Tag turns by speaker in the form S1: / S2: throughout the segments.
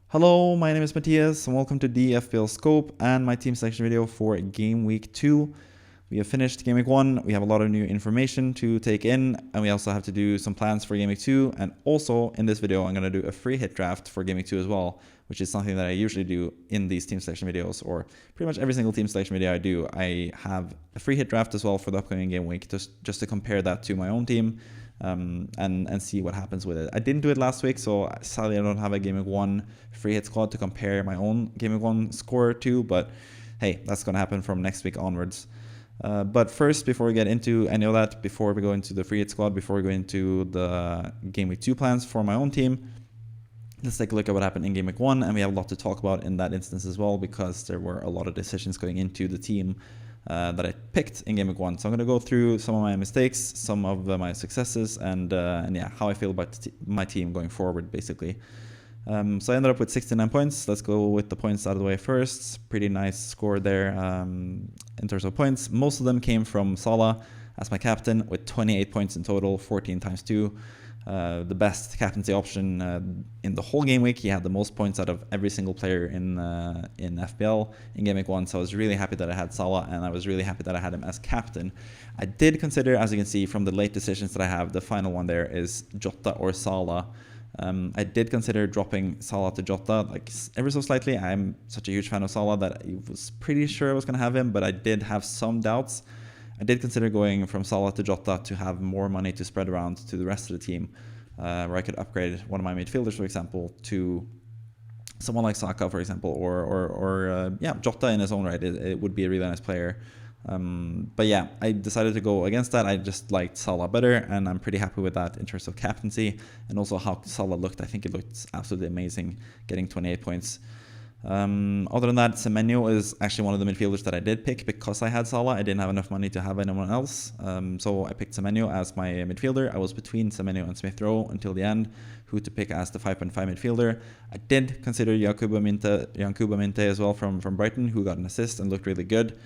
S1: Hello, my name is Matthias and welcome to the FPL Scope and my team selection video for Game Week 2. We have finished Game Week 1, we have a lot of new information to take in, and we also have to do some plans for Game Week 2, and also in this video I'm going to do a free hit draft for Game Week 2 as well, which is something that I usually do in these team selection videos, or pretty much every single team selection video I do. I have a free hit draft as well for the upcoming game week, just to compare that to my own team. And see what happens with it. I didn't do it last week, so sadly I don't have a Game Week 1 free hit squad to compare my own Game Week 1 score to, but hey, that's going to happen from next week onwards. But first, before we get into any of that, before we go into the free hit squad, before we go into the Game Week 2 plans for my own team, let's take a look at what happened in Game Week 1, and we have a lot to talk about in that instance as well, because there were a lot of decisions going into the team that I picked in Game Week 1. So I'm going to go through some of my mistakes, some of my successes, and yeah, how I feel about my team going forward, basically. So I ended up with 69 points. Let's go with the points out of the way first. Pretty nice score there in terms of points. Most of them came from Salah as my captain with 28 points in total, 14 times 2. The best captaincy option in the whole game week. He had the most points out of every single player in FPL in Game Week 1. So I was really happy that I had Salah, and I was really happy that I had him as captain. I did consider, as you can see from the late decisions that I have, the final one there is Jota or Salah. I did consider dropping Salah to Jota, like ever so slightly. I'm such a huge fan of Salah that I was pretty sure I was going to have him, but I did have some doubts. I did consider going from Salah to Jota to have more money to spread around to the rest of the team, where I could upgrade one of my midfielders, for example, to someone like Saka, for example, or yeah, Jota in his own right. It would be a really nice player. But yeah, I decided to go against that. I just liked Salah better, and I'm pretty happy with that in terms of captaincy and also how Salah looked. I think it looked absolutely amazing, getting 28 points. Other than that, Semenyo is actually one of the midfielders that I did pick because I had Salah. I didn't have enough money to have anyone else, so I picked Semenyo as my midfielder. I was between Semenyo and Smith Rowe until the end, who to pick as the 5.5 midfielder. I did consider Yankuba Minte as well from Brighton, who got an assist and looked really good.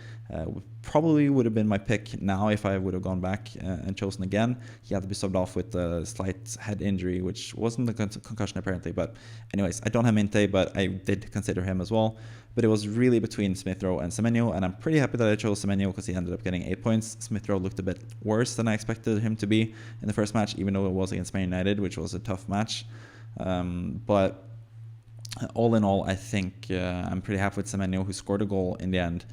S1: Probably would have been my pick now if I would have gone back and chosen again. He had to be subbed off with a slight head injury, which wasn't a concussion apparently. But anyways, I don't have Minte, but I did consider him as well. But it was really between Smith Rowe and Semenyo, and I'm pretty happy that I chose Semenyo because he ended up getting 8 points. Smith Rowe looked a bit worse than I expected him to be in the first match, even though it was against Man United, which was a tough match. But all in all, I think I'm pretty happy with Semenyo, who scored a goal in the end.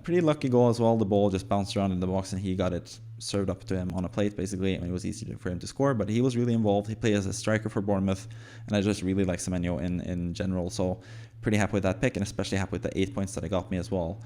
S1: Pretty lucky goal as well. The ball just bounced around in the box and he got it served up to him on a plate, basically. I mean, it was easy for him to score, but he was really involved. He played as a striker for Bournemouth, and I just really like Semenyo in general. So pretty happy with that pick, and especially happy with the 8 points that it got me as well.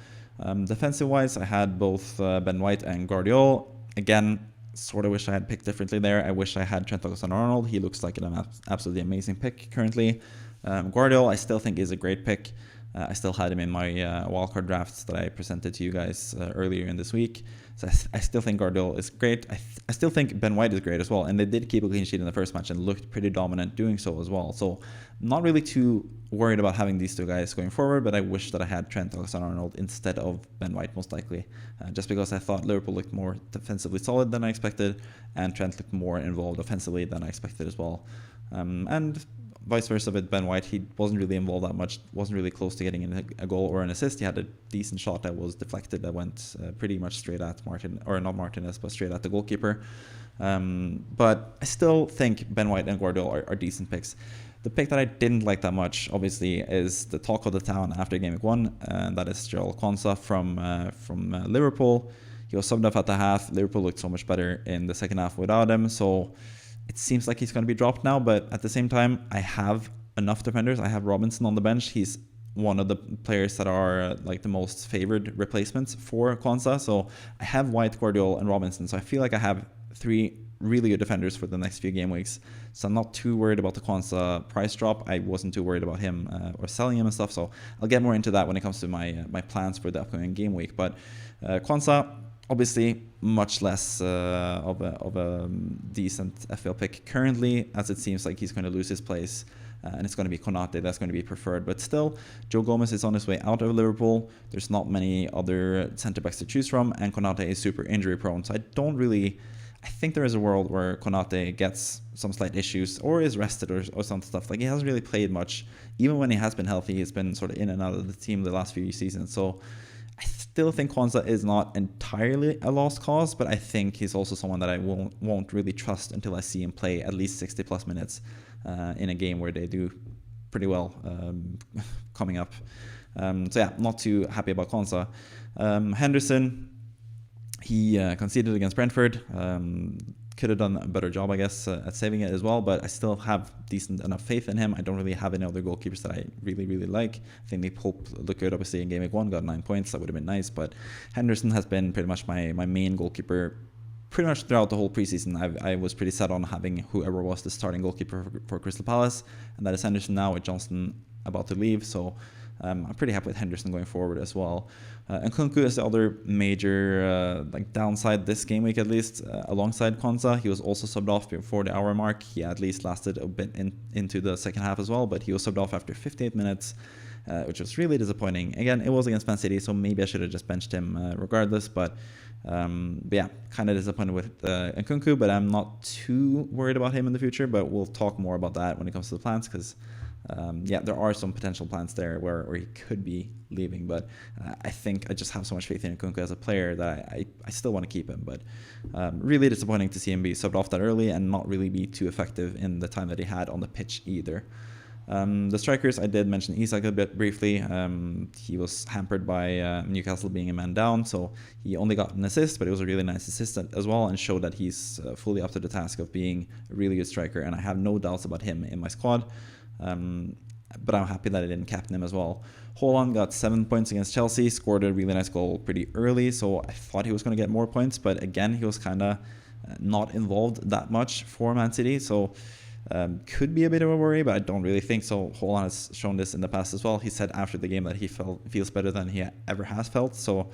S1: Defensive-wise, I had both Ben White and Guardiola. Again, sort of wish I had picked differently there. I wish I had Trent Alexander-Arnold. He looks like an absolutely amazing pick currently. Guardiola, I still think is a great pick. I still had him in my wildcard drafts that I presented to you guys earlier in this week. So I still think Guardiola is great. I still think Ben White is great as well. And they did keep a clean sheet in the first match and looked pretty dominant doing so as well. So not really too worried about having these two guys going forward, but I wish that I had Trent Alexander-Arnold instead of Ben White, most likely. Just because I thought Liverpool looked more defensively solid than I expected, and Trent looked more involved offensively than I expected as well. And vice versa with Ben White, he wasn't really involved that much, wasn't really close to getting in a goal or an assist. He had a decent shot that was deflected that went pretty much straight at Martinez, but straight at the goalkeeper. But I still think Ben White and Guardiola are decent picks. The pick that I didn't like that much, obviously, is the talk of the town after Game Week 1, and that is Joel Konsa from Liverpool. He was subbed off at the half. Liverpool looked so much better in the second half without him, so it seems like he's going to be dropped now, but at the same time, I have enough defenders. I have Robinson on the bench. He's one of the players that are like the most favored replacements for Konsa. So I have White, Guardiola, and Robinson. So I feel like I have 3 really good defenders for the next few game weeks. So I'm not too worried about the Konsa price drop. I wasn't too worried about him or selling him and stuff. So I'll get more into that when it comes to my plans for the upcoming game week. But Konsa, obviously, much less of a decent FPL pick currently, as it seems like he's going to lose his place, and it's going to be Konate that's going to be preferred. But still, Joe Gomez is on his way out of Liverpool. There's not many other centre-backs to choose from, and Konate is super injury-prone, so I think there is a world where Konate gets some slight issues or is rested or some stuff. Like, he hasn't really played much. Even when he has been healthy, he's been sort of in and out of the team the last few seasons. So I still think Kwanzaa is not entirely a lost cause, but I think he's also someone that I won't really trust until I see him play at least 60 plus minutes in a game where they do pretty well coming up. So yeah, not too happy about Kwanzaa. Henderson, he conceded against Brentford. Could have done a better job, I guess, at saving it as well, but I still have decent enough faith in him. I don't really have any other goalkeepers that I really, really like. I think Pope looked good, obviously, in Game Week 1, got 9 points. That would have been nice, but Henderson has been pretty much my main goalkeeper pretty much throughout the whole preseason. I was pretty set on having whoever was the starting goalkeeper for Crystal Palace, and that is Henderson now with Johnston about to leave, so I'm pretty happy with Henderson going forward as well. Nkunku is the other major downside this game week, at least, alongside Kwanzaa. He was also subbed off before the hour mark. He at least lasted a bit into the second half as well, but he was subbed off after 58 minutes, which was really disappointing. Again, it was against Man City, so maybe I should have just benched him regardless, but yeah, kind of disappointed with Nkunku, but I'm not too worried about him in the future, but we'll talk more about that when it comes to the plans, because yeah, there are some potential plans there where he could be leaving, but I think I just have so much faith in Nkunku as a player that I still want to keep him, but really disappointing to see him be subbed off that early and not really be too effective in the time that he had on the pitch either. The strikers, I did mention Isak a bit briefly. He was hampered by Newcastle being a man down, so he only got an assist, but it was a really nice assist as well, and showed that he's fully up to the task of being a really good striker, and I have no doubts about him in my squad. But I'm happy that I didn't captain him as well. Haaland got 7 points against Chelsea, scored a really nice goal pretty early, so I thought he was going to get more points, but again, he was kind of not involved that much for Man City, so could be a bit of a worry, but I don't really think so. Haaland has shown this in the past as well. He said after the game that he feels better than he ever has felt, so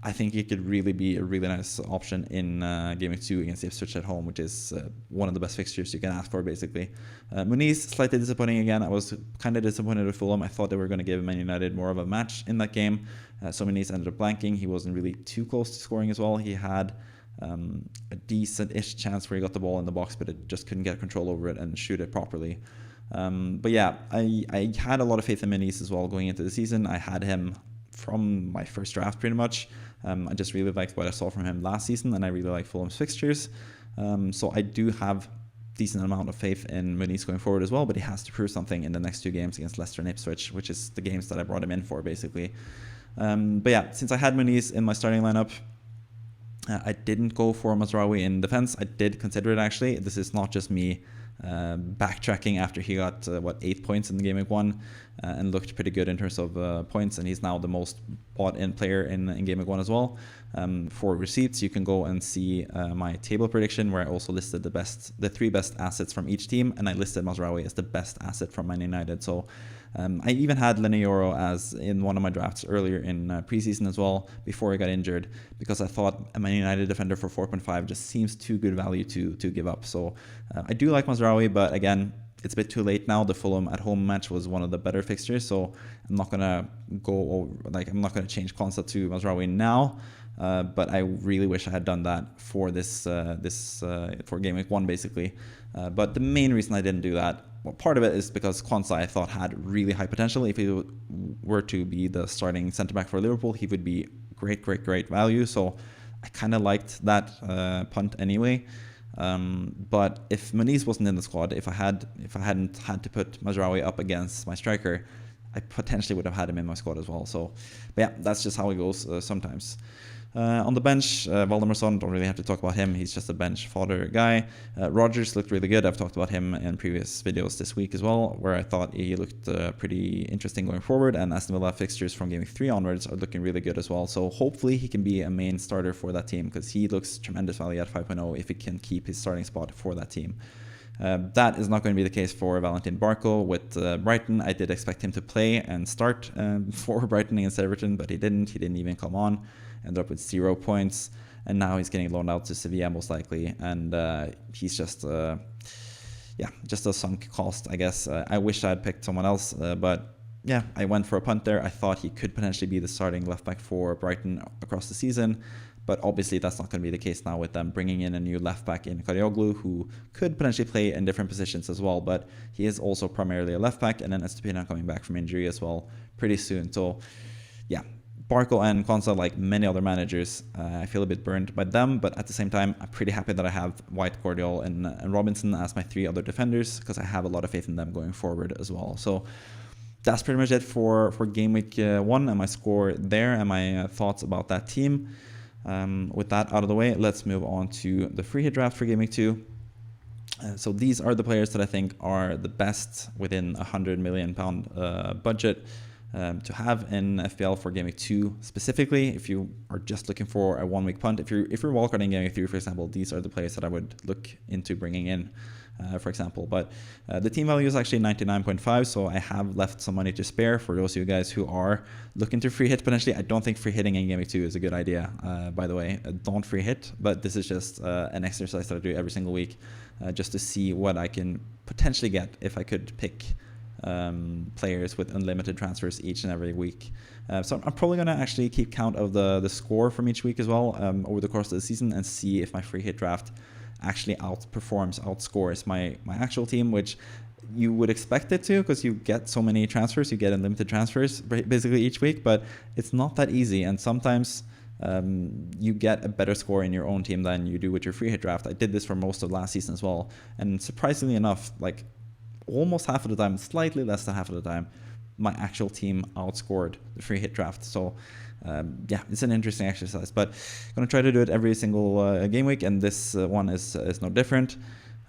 S1: I think he could really be a really nice option in Game Week 2 against Ipswich at home, which is one of the best fixtures you can ask for, basically. Muniz, slightly disappointing again. I was kind of disappointed with Fulham. I thought they were going to give Man United more of a match in that game. So Muniz ended up blanking. He wasn't really too close to scoring as well. He had a decent-ish chance where he got the ball in the box, but it just couldn't get control over it and shoot it properly. But yeah, I had a lot of faith in Muniz as well going into the season. I had him from my first draft pretty much. I just really liked what I saw from him last season, and I really like Fulham's fixtures. So I do have decent amount of faith in Muniz going forward as well, but he has to prove something in the next 2 games against Leicester and Ipswich, which is the games that I brought him in for, basically. But yeah, since I had Muniz in my starting lineup, I didn't go for Mazraoui in defense. I did consider it, actually. This is not just me backtracking after he got 8 points in the Game Week 1 and looked pretty good in terms of points, and he's now the most bought in player in Game Week 1 as well. For receipts, you can go and see my table prediction where I also listed the 3 best assets from each team, and I listed Mazraoui as the best asset from Man United. So I even had Lenioro as in one of my drafts earlier in preseason as well, before he got injured, because I thought a Man United defender for 4.5 just seems too good value to give up. So I do like Mazraoui, but again, it's a bit too late now. The Fulham at home match was one of the better fixtures, so I'm not gonna I'm not gonna change Kwanzaa to Mazraoui now. But I really wish I had done that for this for Game Week 1, basically. But the main reason I didn't do that, well, part of it is because Kwanzaa I thought had really high potential. If he were to be the starting centre back for Liverpool, he would be great value. So I kind of liked that punt anyway. But if Muniz wasn't in the squad, if I hadn't had to put Mazraoui up against my striker, I potentially would have had him in my squad as well. So, but yeah, that's just how it goes sometimes. On the bench, Valdemarson, don't really have to talk about him. He's just a bench fodder guy. Rodgers looked really good. I've talked about him in previous videos this week as well, where I thought he looked pretty interesting going forward. And Aston Villa fixtures from Game Week 3 onwards are looking really good as well. So hopefully he can be a main starter for that team, because he looks tremendous value at 5.0 if he can keep his starting spot for that team. That is not going to be the case for Valentin Barco with Brighton. I did expect him to play and start for Brighton against Everton, but he didn't. He didn't even come on. Ended up with 0 points, and now he's getting loaned out to Sevilla most likely, and he's just a sunk cost, I guess. I wish I had picked someone else, but yeah, I went for a punt there. I thought he could potentially be the starting left back for Brighton across the season, But obviously that's not going to be the case now with them bringing in a new left back in Karioglu, who could potentially play in different positions as well. But he is also primarily a left back, and then Estepina coming back from injury as well pretty soon. So yeah, Barco and Kwanzaa, like many other managers, I feel a bit burned by them, but at the same time, I'm pretty happy that I have White, Guardiola, and Robinson as my 3 other defenders, because I have a lot of faith in them going forward as well. So that's pretty much it for game week 1 and my score there and my thoughts about that team. With that out of the way, let's move on to the free hit draft for game week 2. So these are the players that I think are the best within £100 million budget to have in FPL for game week 2 specifically. If you are just looking for a 1 week punt, if you're wildcarding game week 3, for example, these are the players that I would look into bringing in, for example. But the team value is actually 99.5, so I have left some money to spare for those of you guys who are looking to free hit potentially. I don't think free hitting in game week 2 is a good idea, by the way. Don't free hit, but this is just an exercise that I do every single week, just to see what I can potentially get if I could pick players with unlimited transfers each and every week. So I'm probably going to actually keep count of the score from each week as well over the course of the season, and see if my free hit draft actually outscores my actual team, which you would expect it to, because you get so many transfers, you get unlimited transfers basically each week, but it's not that easy, and sometimes you get a better score in your own team than you do with your free hit draft. I did this for most of last season as well, and surprisingly enough, like almost half of the time, slightly less than half of the time, my actual team outscored the free hit draft. So yeah, it's an interesting exercise, but I'm going to try to do it every single game week, and this one is no different.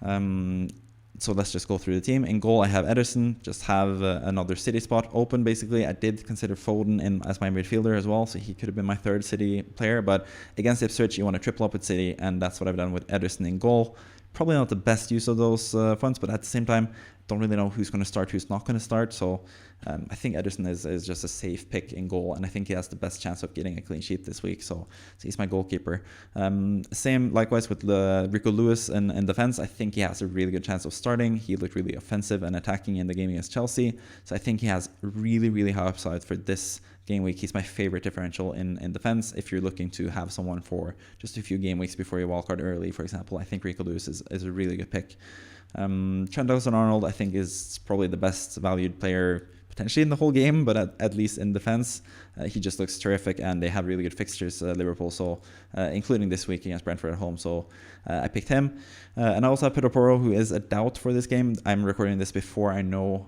S1: So let's just go through the team. In goal, I have Ederson, just have another City spot open, basically. I did consider Foden in as my midfielder as well, so he could have been my 3rd City player, but against Ipswich, you want to triple up with City, and that's what I've done with Ederson in goal. Probably not the best use of those funds, but at the same time, don't really know who's going to start, who's not going to start. So I think Ederson is just a safe pick in goal, and I think he has the best chance of getting a clean sheet this week. So he's my goalkeeper. Same likewise with Rico Lewis in defense. I think he has a really good chance of starting. He looked really offensive and attacking in the game against Chelsea. So I think he has really, really high upside for this game week. He's my favorite differential in defense. If you're looking to have someone for just a few game weeks before you wildcard early, for example, I think Rico Lewis is a really good pick. Trent Alexander-Arnold, I think, is probably the best valued player potentially in the whole game, but at least in defense, he just looks terrific, and they have really good fixtures, Liverpool, so including this week against Brentford at home, so I picked him. And I also have Pedro Porro, who is a doubt for this game. I'm recording this before I know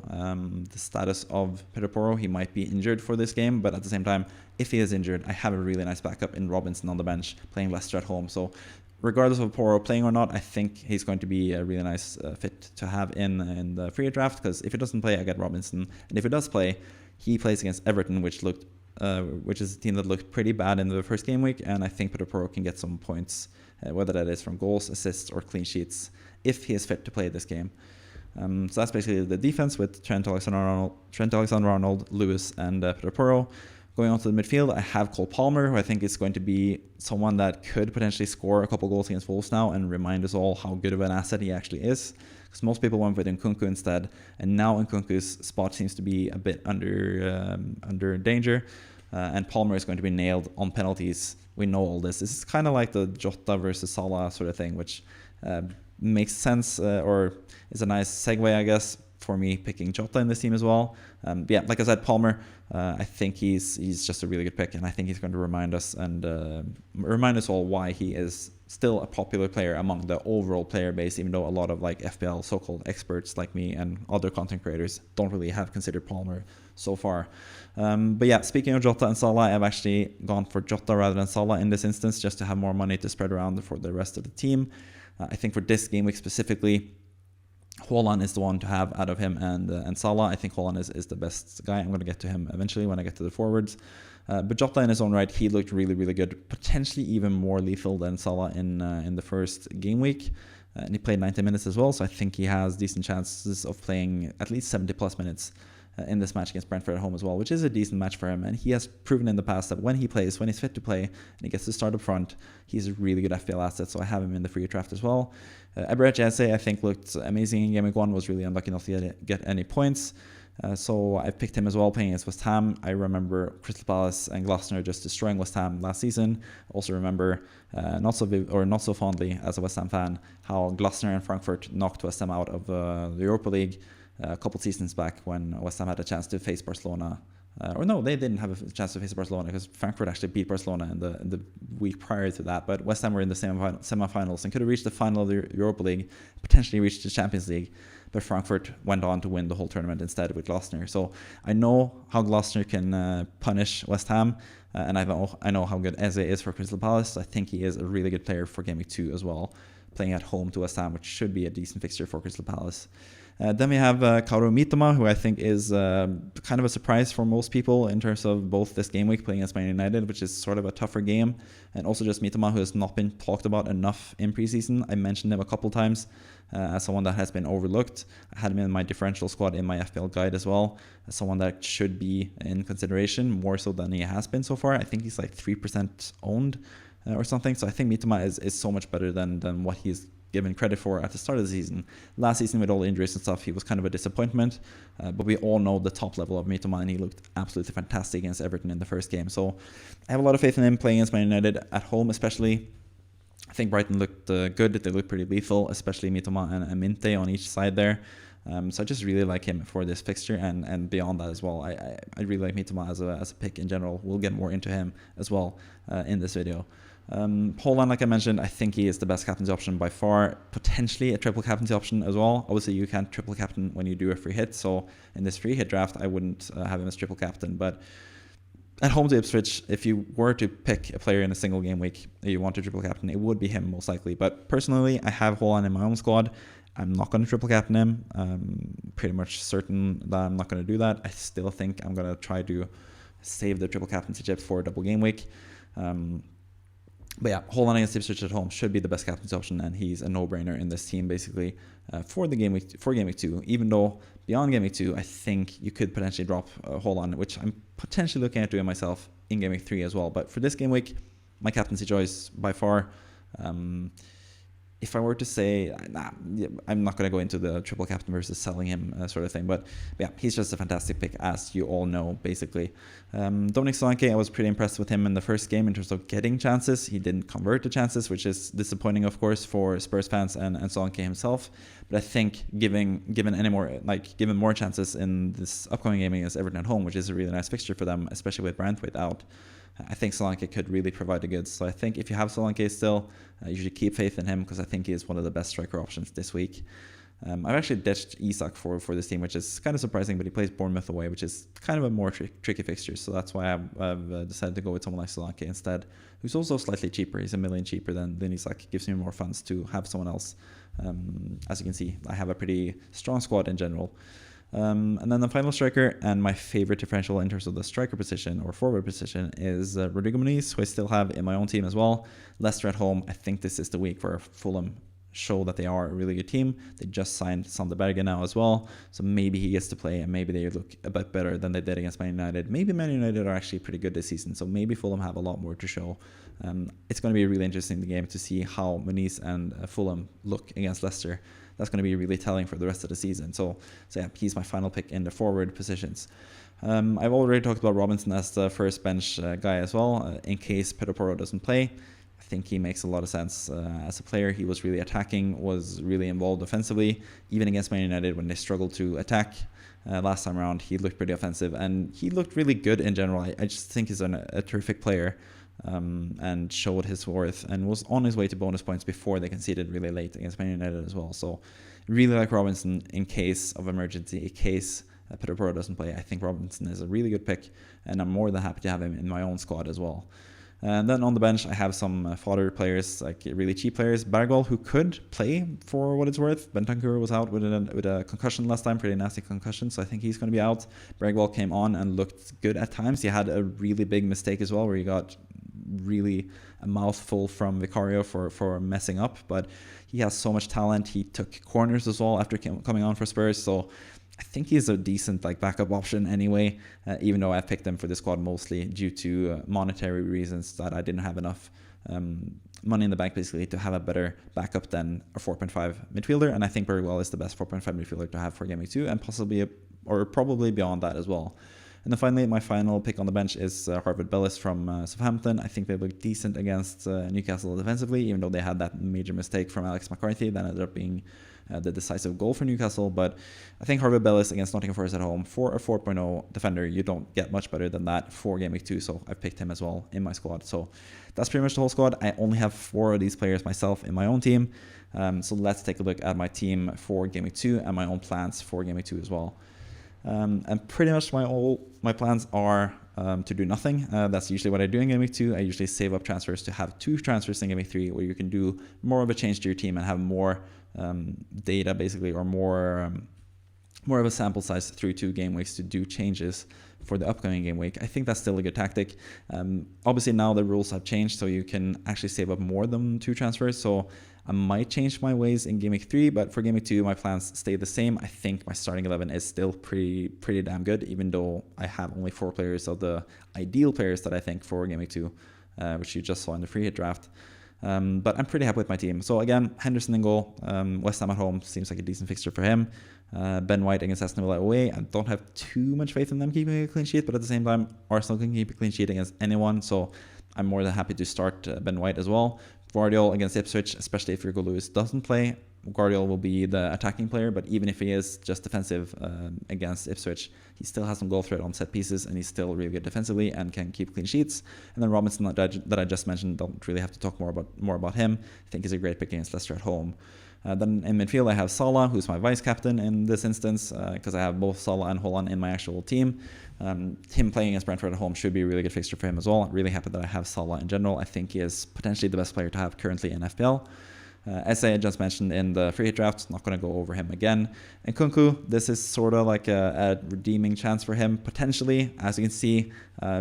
S1: the status of Pedro Porro. He might be injured for this game, but at the same time, if he is injured, I have a really nice backup in Robinson on the bench playing Leicester at home, so regardless of Porro playing or not, I think he's going to be a really nice fit to have in the free draft, because if he doesn't play, I get Robinson, and if he does play, he plays against Everton, which is a team that looked pretty bad in the first game week, and I think Pedro Porro can get some points, whether that is from goals, assists, or clean sheets, if he is fit to play this game. So that's basically the defense with Trent Alexander-Arnold, Lewis, and Pedro Porro. Going on to the midfield, I have Cole Palmer, who I think is going to be someone that could potentially score a couple goals against Wolves now and remind us all how good of an asset he actually is. Because most people went with Nkunku instead, and now Nkunku's spot seems to be a bit under danger, and Palmer is going to be nailed on penalties. We know all this. This is kind of like the Jota versus Salah sort of thing, which makes sense, or is a nice segue, I guess, for me picking Jota in this team as well. Yeah, like I said, Palmer, I think he's just a really good pick, and I think he's going to remind us all why he is still a popular player among the overall player base, even though a lot of like FPL so-called experts like me and other content creators don't really have considered Palmer so far. But yeah, speaking of Jota and Salah, I've actually gone for Jota rather than Salah in this instance, just to have more money to spread around for the rest of the team. I think for this game week specifically, Haaland is the one to have out of him and Salah. I think Haaland is the best guy. I'm going to get to him eventually when I get to the forwards. But Jota in his own right, he looked really, really good, potentially even more lethal than Salah in the first game week. And he played 90 minutes as well, so I think he has decent chances of playing at least 70 plus minutes in this match against Brentford at home as well, which is a decent match for him. And he has proven in the past that when he plays, when he's fit to play, and he gets to start up front, he's a really good FPL asset, so I have him in the free draft as well. Eberechi Eze, I think, looked amazing in Game Week 1, was really unlucky not to get any points. So I've picked him as well, playing against West Ham. I remember Crystal Palace and Gloucester just destroying West Ham last season. Also remember, not so fondly as a West Ham fan, how Gloucester and Frankfurt knocked West Ham out of the Europa League a couple seasons back when West Ham had a chance to face Barcelona. Or no, they didn't have a chance to face Barcelona because Frankfurt actually beat Barcelona in the week prior to that. But West Ham were in the semi-finals and could have reached the final of the Europa League, potentially reached the Champions League. But Frankfurt went on to win the whole tournament instead with Gloucester. So I know how Gloucester can punish West Ham, and I know how good Eze is for Crystal Palace. I think he is a really good player for Game Week 2 as well, playing at home to West Ham, which should be a decent fixture for Crystal Palace. Then we have Kaoru Mitoma, who I think is kind of a surprise for most people in terms of both this game week playing against Man United, which is sort of a tougher game, and also just Mitoma, who has not been talked about enough in preseason. I mentioned him a couple times as someone that has been overlooked. I had him in my differential squad in my FPL guide as well, as someone that should be in consideration more so than he has been so far. I think he's like 3% owned or something. So I think Mitoma is so much better than what he's given credit for at the start of the season. Last season, with all the injuries and stuff, he was kind of a disappointment, but we all know the top level of Mitoma, and he looked absolutely fantastic against Everton in the first game. So I have a lot of faith in him playing against Man United at home, especially. I think Brighton looked good. They looked pretty lethal, especially Mitoma and Minte on each side there. So I just really like him for this fixture, and beyond that as well. I really like Mitoma as a pick in general. We'll get more into him as well in this video. Haaland, like I mentioned, I think he is the best captaincy option by far, potentially a triple captaincy option as well. Obviously, you can't triple captain when you do a free hit, so in this free hit draft, I wouldn't have him as triple captain. But at home to Ipswich, if you were to pick a player in a single game week that you want to triple captain, it would be him most likely. But personally, I have Haaland in my own squad. I'm not going to triple captain him. I'm pretty much certain that I'm not going to do that. I still think I'm going to try to save the triple captaincy chip for a double game week. But yeah, Haaland against Ipswich at home should be the best captain's option, and he's a no-brainer in this team basically for game week 2. Even though beyond game week 2, I think you could potentially drop Haaland, which I'm potentially looking at doing myself in game week 3 as well. But for this game week, my captaincy choice by far. If I were to say, I'm not going to go into the triple captain versus selling him sort of thing. But yeah, he's just a fantastic pick, as you all know, basically. Dominic Solanke, I was pretty impressed with him in the first game in terms of getting chances. He didn't convert the chances, which is disappointing, of course, for Spurs fans and Solanke himself. But I think given more chances in this upcoming game against Everton at home, which is a really nice fixture for them, especially with Branthwaite out, I think Solanke could really provide the goods. So I think if you have Solanke still, you should keep faith in him, because I think he is one of the best striker options this week. I've actually ditched Isak for this team, which is kind of surprising, but he plays Bournemouth away, which is kind of a more tricky fixture. So that's why I've decided to go with someone like Solanke instead, who's also slightly cheaper. He's $1 million cheaper than Isak. Gives me more funds to have someone else. As you can see, I have a pretty strong squad in general. And then the final striker, and my favorite differential in terms of the striker position or forward position, is Rodrigo Muniz, who I still have in my own team as well. Leicester at home. I think this is the week where Fulham show that they are a really good team. They just signed Sander Berge now as well, so maybe he gets to play, and maybe they look a bit better than they did against Man United. Maybe Man United are actually pretty good this season, so maybe Fulham have a lot more to show. It's going to be a really interesting game to see how Muniz and Fulham look against Leicester. That's going to be really telling for the rest of the season. So yeah, he's my final pick in the forward positions. I've already talked about Robinson as the first bench guy as well, in case Pedro Porro doesn't play. I think he makes a lot of sense as a player. He was really attacking, was really involved offensively, even against Man United when they struggled to attack. Last time around, he looked pretty offensive, and he looked really good in general. I just think he's a terrific player. And showed his worth, and was on his way to bonus points before they conceded really late against Man United as well. So really like Robinson in case of emergency, in case Pedro Porro doesn't play. I think Robinson is a really good pick, and I'm more than happy to have him in my own squad as well. And then on the bench, I have some fodder players, like really cheap players. Bergwall, who could play for what it's worth. Bentancur was out with a concussion last time, pretty nasty concussion, so I think he's going to be out. Bergwall came on and looked good at times. He had a really big mistake as well, where he got really a mouthful from Vicario for messing up, but he has so much talent. He took corners as well after coming on for Spurs, so I think he's a decent backup option anyway, even though I've picked him for the squad mostly due to monetary reasons that I didn't have enough money in the bank basically to have a better backup than a 4.5 midfielder, and I think very well is the best 4.5 midfielder to have for Game Week 2, and possibly or probably beyond that as well. And then finally, my final pick on the bench is Harvard Bellis from Southampton. I think they look decent against Newcastle defensively, even though they had that major mistake from Alex McCarthy that ended up being the decisive goal for Newcastle. But I think Harvard Bellis against Nottingham Forest at home, for a 4.0 defender, you don't get much better than that for Game Week 2. So I've picked him as well in my squad. So that's pretty much the whole squad. I only have 4 of these players myself in my own team. So let's take a look at my team for Game Week 2 and my own plans for Game Week 2 as well. And pretty much my plans are to do nothing. That's usually what I do in Game Week 2. I usually save up transfers to have 2 transfers in Game Week 3, where you can do more of a change to your team and have more data basically, or more of a sample size through 2 game weeks to do changes for the upcoming game week. I think that's still a good tactic. Obviously now the rules have changed, so you can actually save up more than 2 transfers. So I might change my ways in Game Week 3, but for Game Week 2, my plans stay the same. I think my starting 11 is still pretty damn good, even though I have only 4 players of the ideal players that I think for Game Week 2, which you just saw in the free hit draft. But I'm pretty happy with my team. So again, Henderson in goal, West Ham at home seems like a decent fixture for him. Ben White against Aston Villa away. I don't have too much faith in them keeping a clean sheet, but at the same time, Arsenal can keep a clean sheet against anyone. So I'm more than happy to start Ben White as well. Guardiola against Ipswich, especially if Hugo Lewis doesn't play. Guardiola will be the attacking player, but even if he is just defensive against Ipswich, he still has some goal threat on set pieces, and he's still really good defensively and can keep clean sheets. And then Robinson that I just mentioned, don't really have to talk more about him. I think he's a great pick against Leicester at home. Then in midfield, I have Salah, who's my vice captain in this instance, because I have both Salah and Haaland in my actual team. Him playing against Brentford at home should be a really good fixture for him as well. Really happy that I have Salah in general. I think he is potentially the best player to have currently in FPL. As I just mentioned in the free hit draft, not going to go over him again. And Nkunku, this is sort of like a redeeming chance for him, potentially. As you can see,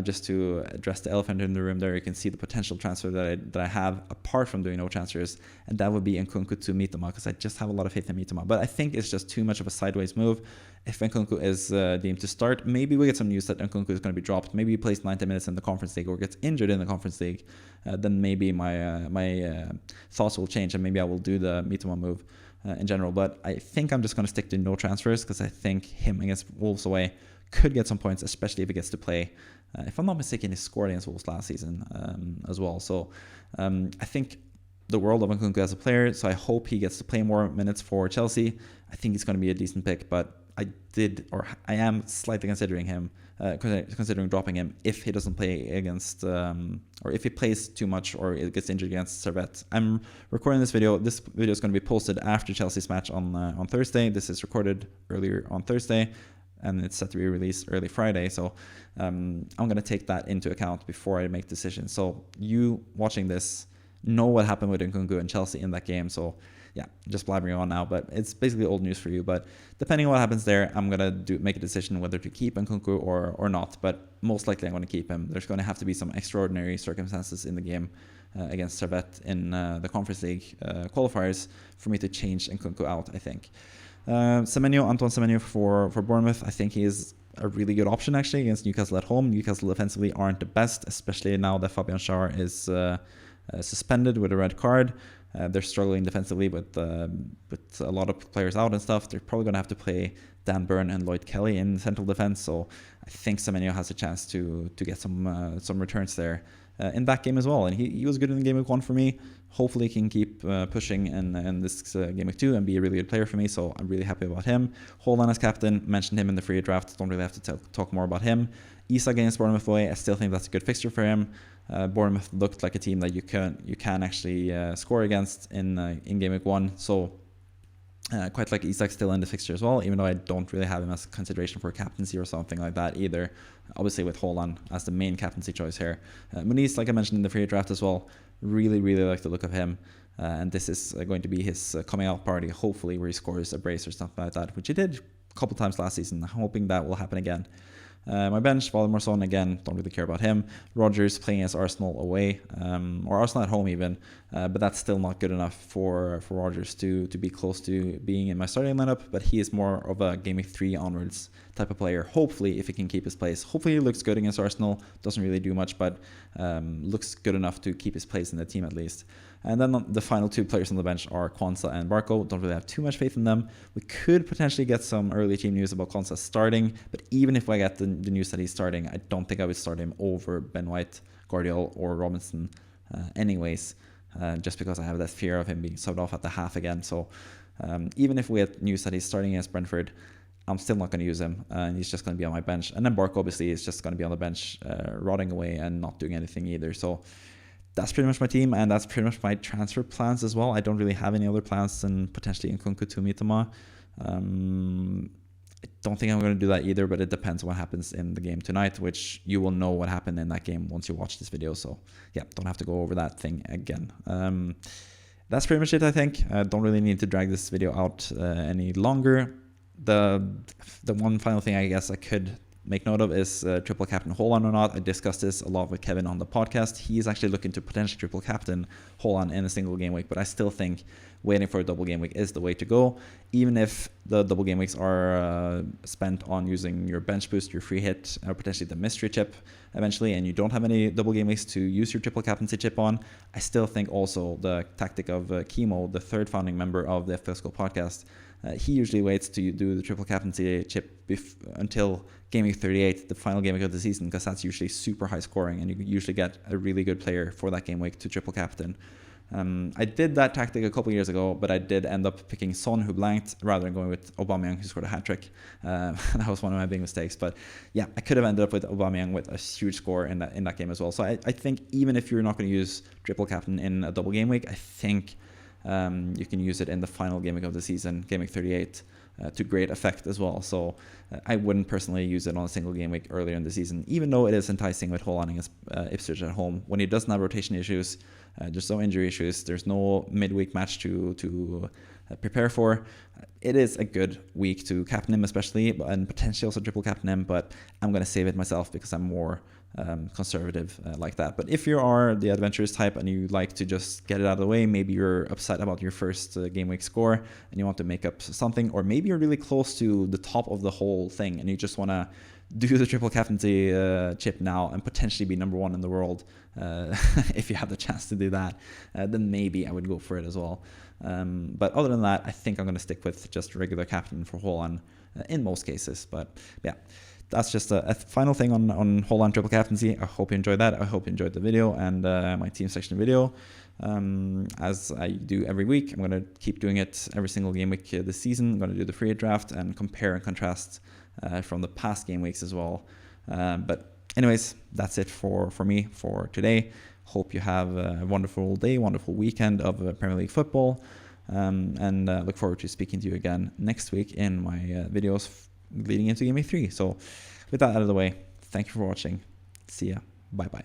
S1: just to address the elephant in the room there, you can see the potential transfer that I have apart from doing no transfers, and that would be Nkunku to Mitoma, because I just have a lot of faith in Mitoma. But I think it's just too much of a sideways move. If Nkunku is deemed to start, maybe we get some news that Nkunku is going to be dropped. Maybe he plays 90 minutes in the Conference League or gets injured in the Conference League. Then maybe my thoughts will change, and maybe I will do the Mitoma move in general. But I think I'm just going to stick to no transfers, because I think him against Wolves away could get some points, especially if he gets to play. If I'm not mistaken, he scored against Wolves last season as well. So I think the world of Nkunku as a player, so I hope he gets to play more minutes for Chelsea. I think he's going to be a decent pick, but I am slightly considering him, considering dropping him if he doesn't play against, or if he plays too much or it gets injured against Servette. I'm recording this video. This video is going to be posted after Chelsea's match on Thursday. This is recorded earlier on Thursday, and it's set to be released early Friday. So I'm going to take that into account before I make decisions. So you watching this know what happened with Nkunku and Chelsea in that game. So yeah, just blabbering on now, but it's basically old news for you. But depending on what happens there, I'm going to make a decision whether to keep Nkunku or not. But most likely I'm going to keep him. There's going to have to be some extraordinary circumstances in the game against Servette in the Conference League qualifiers for me to change Nkunku out, I think. Antoine Semenyo for Bournemouth. I think he is a really good option actually against Newcastle at home. Newcastle defensively aren't the best, especially now that Fabian Schär is suspended with a red card. They're struggling defensively with a lot of players out and stuff. They're probably going to have to play Dan Burn and Lloyd Kelly in central defense. So I think Semenyo has a chance to get some returns there in that game as well. And he was good in Game Week 1 for me. Hopefully he can keep pushing in this Game Week 2 and be a really good player for me. So I'm really happy about him. Haaland as captain, mentioned him in the free draft. Don't really have to talk more about him. Isak against Bournemouth away, I still think that's a good fixture for him. Bournemouth looked like a team that you can actually score against in Game Week 1. So quite like Isak still in the fixture as well, even though I don't really have him as consideration for captaincy or something like that either. Obviously with Haaland as the main captaincy choice here. Muniz, like I mentioned in the free draft as well, really like the look of him. And this is going to be his coming out party, hopefully, where he scores a brace or something like that, which he did a couple times last season. I'm hoping that will happen again. My bench, Valdemar Son, again, don't really care about him. Rodgers playing as Arsenal away, or Arsenal at home even, but that's still not good enough for Rodgers to be close to being in my starting lineup, but he is more of a Game Week 3 onwards type of player, hopefully, if he can keep his place. Hopefully he looks good against Arsenal, doesn't really do much, but looks good enough to keep his place in the team at least. And then the final two players on the bench are Kwanzaa and Barco. Don't really have too much faith in them. We could potentially get some early team news about Kwanzaa starting, but even if I get the news that he's starting, I don't think I would start him over Ben White, Guardiola, or Robinson anyways, just because I have that fear of him being subbed off at the half again. So even if we get news that he's starting against Brentford, I'm still not going to use him, and he's just going to be on my bench. And then Barco obviously is just going to be on the bench, rotting away and not doing anything either. So that's pretty much my team, and that's pretty much my transfer plans as well. I don't really have any other plans than potentially Nkunku to Mitoma. I don't think I'm going to do that either, but it depends on what happens in the game tonight, which you will know what happened in that game once you watch this video. So yeah, don't have to go over that thing again. That's pretty much it, I think. I don't really need to drag this video out any longer. The one final thing I guess I could make note of is triple captain Haaland or not. I discussed this a lot with Kevin on the podcast. He's actually looking to potentially triple captain Haaland in a single game week, but I still think waiting for a double game week is the way to go. Even if the double game weeks are spent on using your bench boost, your free hit, or potentially the mystery chip eventually, and you don't have any double game weeks to use your triple captaincy chip on, I still think also the tactic of Kimo, the third founding member of the FPL Scope podcast, he usually waits to do the triple captaincy chip until game week 38, the final game week of the season, because that's usually super high scoring and you usually get a really good player for that game week to triple captain. I did that tactic a couple years ago, but I did end up picking Son, who blanked, rather than going with Aubameyang, who scored a hat-trick. That was one of my big mistakes. But yeah, I could have ended up with Aubameyang with a huge score in that game as well. So I think even if you're not going to use triple captain in a double game week, I think you can use it in the final game week of the season, game week 38, to great effect as well. So I wouldn't personally use it on a single game week earlier in the season, even though it is enticing with Haaland against Ipswich at home. When he doesn't have rotation issues, there's no injury issues, there's no midweek match to prepare for. It is a good week to captain him especially, and potentially also triple captain him, but I'm going to save it myself because I'm more conservative like that. But if you are the adventurous type and you like to just get it out of the way, maybe you're upset about your first game week score and you want to make up something, or maybe you're really close to the top of the whole thing and you just want to do the triple captaincy chip now and potentially be number one in the world, if you have the chance to do that, then maybe I would go for it as well. But other than that, I think I'm going to stick with just regular captain for Haaland in most cases. But yeah, that's just a final thing on Haaland triple captaincy. I hope you enjoyed that. I hope you enjoyed the video and my team section video. As I do every week, I'm going to keep doing it every single game week this season. I'm going to do the free hit draft and compare and contrast from the past game weeks as well. But anyways, that's it for me for today. Hope you have a wonderful day, wonderful weekend of Premier League football, and look forward to speaking to you again next week in my videos leading into Game Week 3. So with that out of the way, thank you for watching. See ya. Bye-bye.